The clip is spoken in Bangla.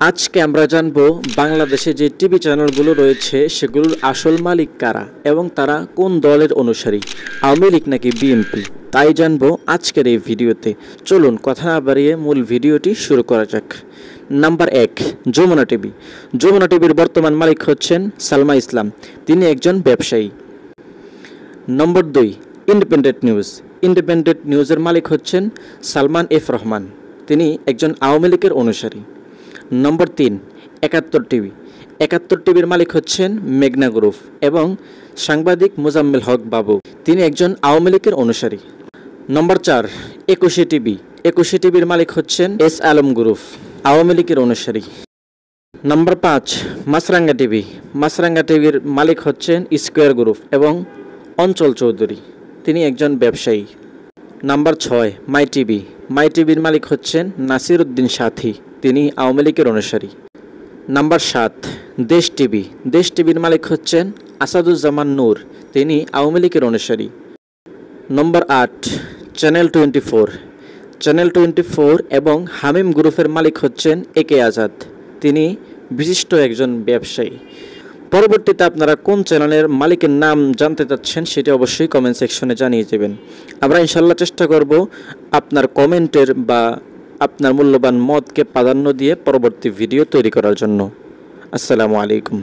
আজকে আমরা জানব বাংলাদেশে যে টিভি চ্যানেলগুলো রয়েছে সেগুলোর আসল মালিক কারা এবং তারা কোন দলের অনুসারী, আওয়ামী লীগ নাকি বিএনপি, তাই জানবো আজকের এই ভিডিওতে। চলুন কথা না বাড়িয়ে মূল ভিডিওটি শুরু করা যাক। Number 1, Jamuna TV. যমুনা টিভির বর্তমান মালিক হচ্ছেন সালমা ইসলাম, তিনি একজন ব্যবসায়ী। নম্বর 2, ইন্ডিপেন্ডেন্ট নিউজ। ইন্ডিপেন্ডেন্ট নিউজের মালিক হচ্ছেন সালমান এফ রহমান, তিনি একজন আওয়ামী লীগের অনুসারী। নম্বর 3, একাত্তর টিভি। একাত্তর টিভির মালিক হচ্ছেন মেঘনা গ্রুপ এবং সাংবাদিক মোজাম্মেল হক বাবু, তিনি একজন আওয়ামী লীগের অনুসারী। নম্বর 4, একুশে টিভি। একুশে টিভির মালিক হচ্ছেন এস আলম গ্রুপ, আওয়ামী লীগের অনুসারী। নম্বর 5, মাছরাঙ্গা টিভি। মাছরাঙ্গা টিভির মালিক হচ্ছেন স্কোয়ার গ্রুপ এবং অঞ্চল চৌধুরী, তিনি একজন ব্যবসায়ী। নাম্বার 6, মাই টিভি। মাই টিভির মালিক হচ্ছেন নাসির উদ্দিন সাথী, তিনি আওয়ামী লীগের অনুসারী। নাম্বার 7, দেশ টিভি। দেশ টিভির মালিক হচ্ছেন আসাদুজ্জামান নূর, তিনি আওয়ামী লীগের অনুসারী। নম্বর 8, চ্যানেল 24। চ্যানেল 24 এবং হামিম গ্রুপের মালিক হচ্ছেন একে আজাদ, তিনি বিশিষ্ট একজন ব্যবসায়ী। পরবর্তীতে আপনারা কোন চ্যানেলের মালিকের নাম জানতে চাচ্ছেন সেটি অবশ্যই কমেন্ট সেকশনে জানিয়ে দেবেন। আমরা ইনশাল্লাহ চেষ্টা করব আপনার কমেন্টের বা আপনার মূল্যবান মতকে প্রাধান্য দিয়ে পরবর্তী ভিডিও তৈরি করার জন্য। আসসালামু আলাইকুম।